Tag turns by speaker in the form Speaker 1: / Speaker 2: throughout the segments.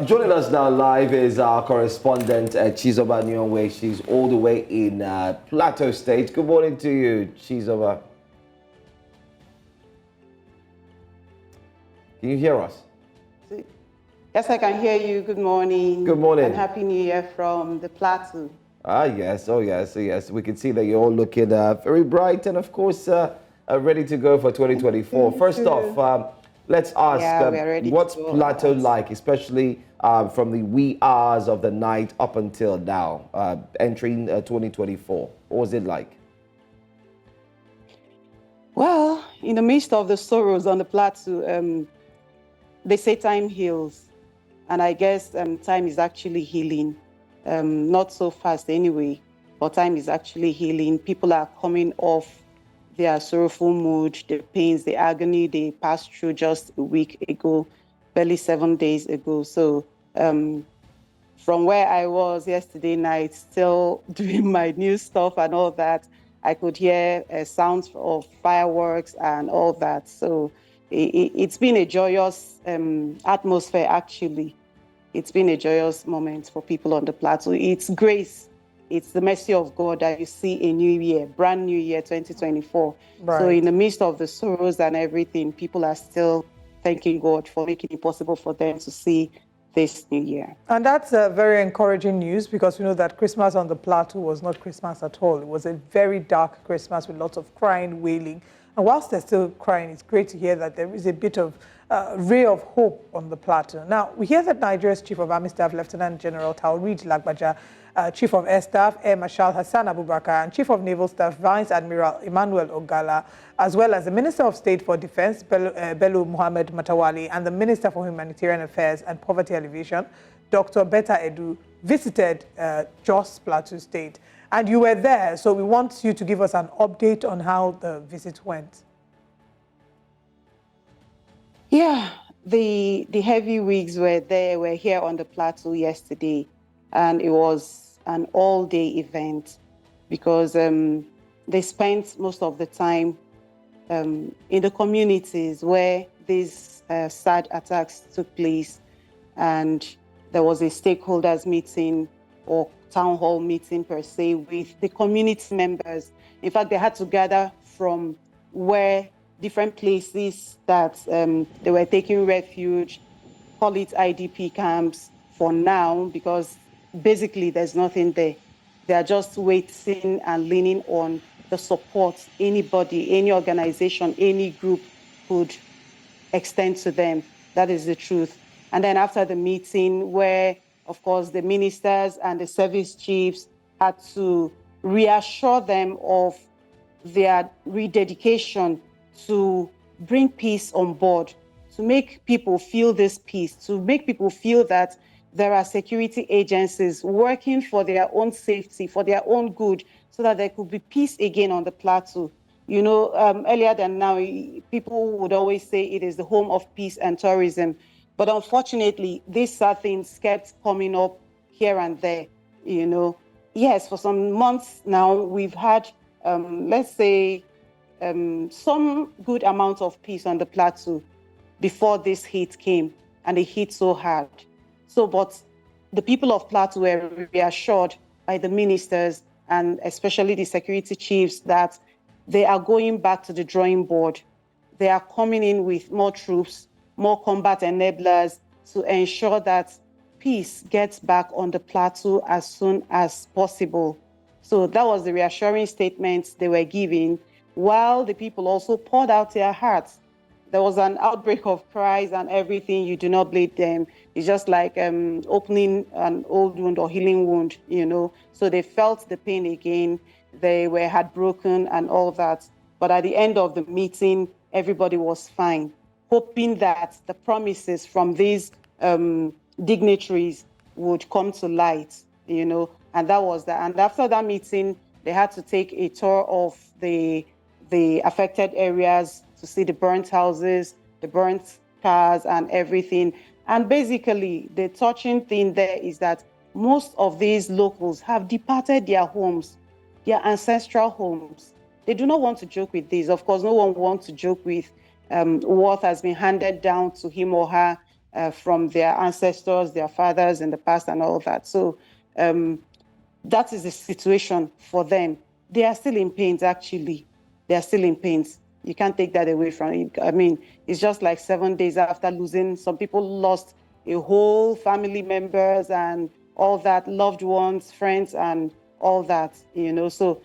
Speaker 1: Joining us now live is our correspondent, Chizoba Anonwe. She's all the way in Plateau State. Good morning to you, Chizoba. Can you hear us?
Speaker 2: Yes, I can hear you. Good morning.
Speaker 1: Good morning.
Speaker 2: And Happy New Year from the Plateau.
Speaker 1: Ah, yes. Oh, yes. Yes. We can see that you're all looking very bright and, of course, ready to go for 2024. First off, let's ask, what's Plateau like, especially from the wee hours of the night up until now, entering 2024? What was it like?
Speaker 2: Well, in the midst of the sorrows on the Plateau, they say time heals. And I guess time is actually healing. Not so fast anyway, but time is actually healing. People are coming off their sorrowful mood, the pains, the agony they passed through just a week ago, barely 7 days ago. So from where I was yesterday night, still doing my new stuff and all that, I could hear sounds of fireworks and all that. So it's been a joyous atmosphere, actually. It's been a joyous moment for people on the Plateau. It's grace. It's the mercy of God that you see a new year, brand new year, 2024.
Speaker 3: Right.
Speaker 2: So in the midst of the sorrows and everything, people are still thanking God for making it possible for them to see this new year.
Speaker 3: And that's very encouraging news, because we know that Christmas on the Plateau was not Christmas at all. It was a very dark Christmas with lots of crying, wailing. And whilst they're still crying, it's great to hear that there is a bit of ray of hope on the Plateau. Now, we hear that Nigeria's Chief of Army Staff, Lieutenant General Taoreed Lagbaja, Chief of Air Staff, Air Marshal Hassan Abubakar, and Chief of Naval Staff, Vice Admiral Emmanuel Ogala, as well as the Minister of State for Defense, Bello Muhammad Matawali, and the Minister for Humanitarian Affairs and Poverty Alleviation, Dr. Betta Edu, visited Jos Plateau State. And you were there, so we want you to give us an update on how the visit went.
Speaker 2: Yeah, the heavyweights were here on the Plateau yesterday, and it was an all-day event because they spent most of the time in the communities where these sad attacks took place, and there was a stakeholders meeting or town hall meeting per se with the community members. In fact, they had to gather from where different places that they were taking refuge, call it IDP camps for now, because basically there's nothing there. They are just waiting and leaning on the support anybody, any organization, any group could extend to them. That is the truth. And then after the meeting, where, of course, the ministers and the service chiefs had to reassure them of their rededication to bring peace on board, to make people feel this peace, to make people feel that there are security agencies working for their own safety, for their own good, so that there could be peace again on the Plateau. You know, earlier than now, people would always say it is the home of peace and tourism. But unfortunately, these sad things kept coming up here and there, you know. Yes, for some months now, we've had, let's say, some good amount of peace on the Plateau before this heat came, and it hit so hard. So, but the people of Plateau were reassured by the ministers and especially the security chiefs that they are going back to the drawing board. They are coming in with more troops, more combat enablers to ensure that peace gets back on the Plateau as soon as possible. So that was the reassuring statements they were giving, while the people also poured out their hearts. There was an outbreak of cries and everything. You do not blame them. It's just like opening an old wound or healing wound, you know. So they felt the pain again. They were heartbroken and all that. But at the end of the meeting, everybody was fine, hoping that the promises from these dignitaries would come to light, you know. And that was that. And after that meeting, they had to take a tour of the affected areas to see the burnt houses, the burnt cars and everything. And basically, the touching thing there is that most of these locals have departed their homes, their ancestral homes. They do not want to joke with this. Of course, no one wants to joke with what has been handed down to him or her from their ancestors, their fathers in the past and all that. So that is the situation for them. They are still in pains, actually. They are still in pains. You can't take that away from it. I mean, it's just like 7 days after losing. Some people lost a whole family members and all that, loved ones, friends, and all that, So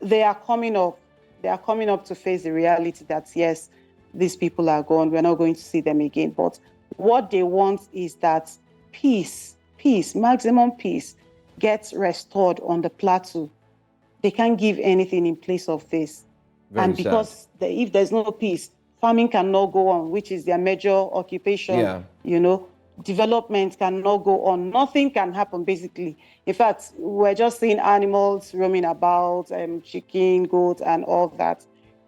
Speaker 2: they are coming up. They are coming up to face the reality that, yes, these people are gone. We're not going to see them again. But what they want is that peace, maximum peace, gets restored on the plateau. They can't give anything in place of this.
Speaker 1: Very
Speaker 2: and because if there's no peace, farming cannot go on, which is their major occupation. Development cannot go on. Nothing can happen, basically. In fact, we're just seeing animals roaming about, chicken, goat, and all that,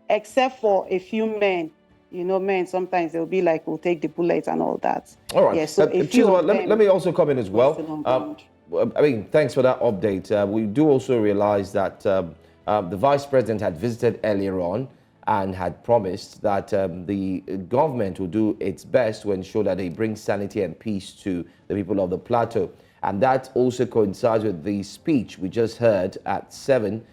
Speaker 2: except for a few men. Men, sometimes they'll be like, we'll take the bullets and all that.
Speaker 1: All right.
Speaker 2: Yeah, so
Speaker 1: let me also come in as well. Thanks for that update. We do also realize that the Vice President had visited earlier on and had promised that the government will do its best to ensure that they bring sanity and peace to the people of the plateau. And that also coincides with the speech we just heard at 7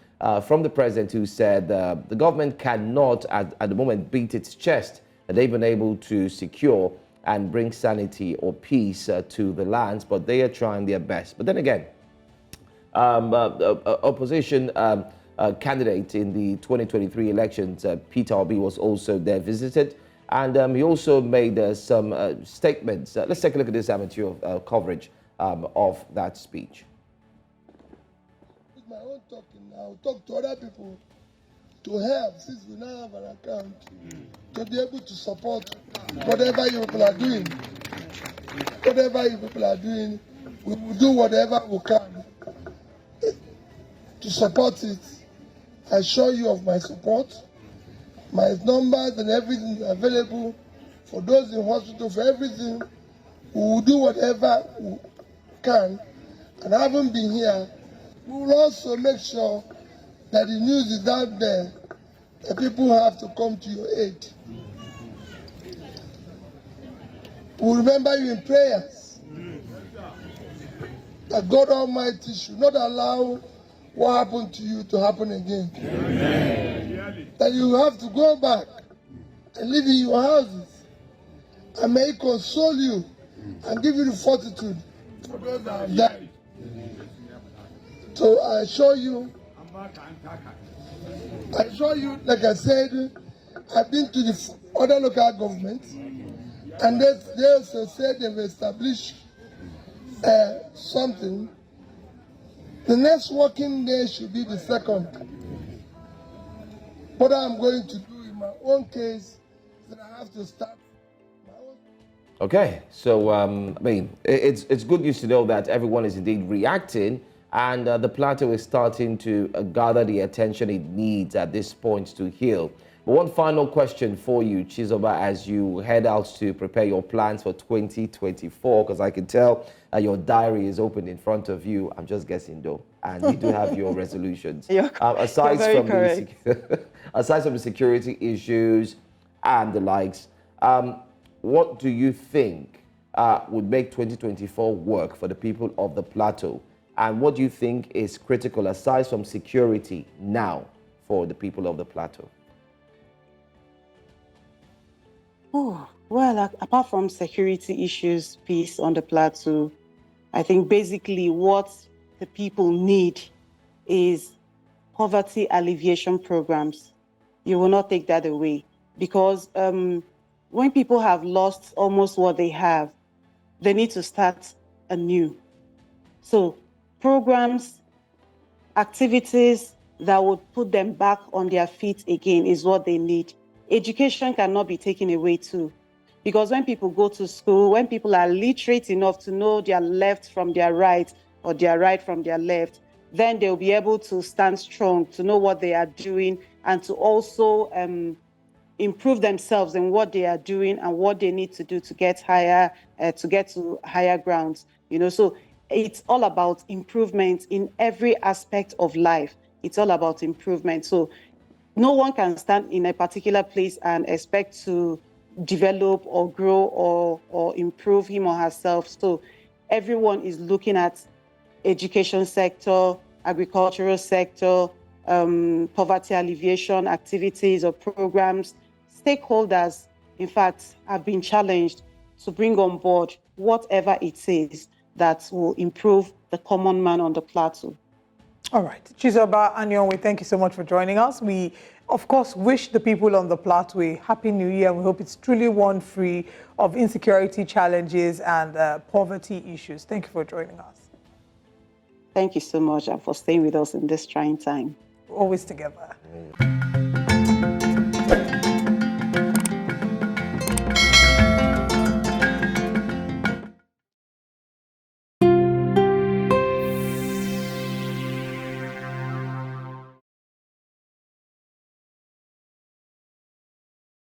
Speaker 1: from the president, who said the government cannot at the moment beat its chest that they've been able to secure and bring sanity or peace to the lands, but they are trying their best. But then again, opposition candidate in the 2023 elections, Peter Obi, was also there, visited, and he also made some statements. Let's take a look at this amateur coverage of that speech.
Speaker 4: With my own talking now, talk to other people to help, since we now have an account, to be able to support whatever you people are doing. Whatever you people are doing, we will do whatever we can to support it. I assure you of my support, my numbers and everything available for those in hospital, for everything. We will do whatever we can. And having been here, we will also make sure that the news is out there, that people have to come to your aid. We remember you in prayers. That God Almighty should not allow what happened to you to happen again. Amen. That you have to go back and live in your houses, and may He console you and give you the fortitude for those that have died. So I assure you, like I said, I've been to the other local governments, and they also said they've established something. The next working day should be the 2nd. What I'm going to do in my own case is that I have to start my own.
Speaker 1: Okay, so it's good news to know that everyone is indeed reacting, and the plateau is starting to gather the attention it needs at this point to heal. But one final question for you, Chizoba, as you head out to prepare your plans for 2024, because I can tell your diary is open in front of you. I'm just guessing, though, and you do have your resolutions. Aside from the security issues and the likes, what do you think would make 2024 work for the people of the plateau? And what do you think is critical, aside from security, now for the people of the plateau?
Speaker 2: Oh, well, apart from security issues, peace on the plateau, I think basically what the people need is poverty alleviation programs. You will not take that away, because when people have lost almost what they have, they need to start anew. So programs, activities that would put them back on their feet again is what they need. Education cannot be taken away too, because when people go to school, when people are literate enough to know their left from their right or their right from their left, then they'll be able to stand strong, to know what they are doing, and to also improve themselves in what they are doing and what they need to do to get higher, to get to higher grounds. So it's all about improvement in every aspect of life. It's all about improvement. So no one can stand in a particular place and expect to develop or grow or improve him or herself. So everyone is looking at education sector, agricultural sector, poverty alleviation activities or programs. Stakeholders, in fact, have been challenged to bring on board whatever it is that will improve the common man on the plateau.
Speaker 3: All right. Chizoba, Anonwe, thank you so much for joining us. We, of course, wish the people on the plateau a happy new year, and we hope it's truly one free of insecurity challenges and poverty issues. Thank you for joining us.
Speaker 2: Thank you so much and for staying with us in this trying time.
Speaker 3: Always together.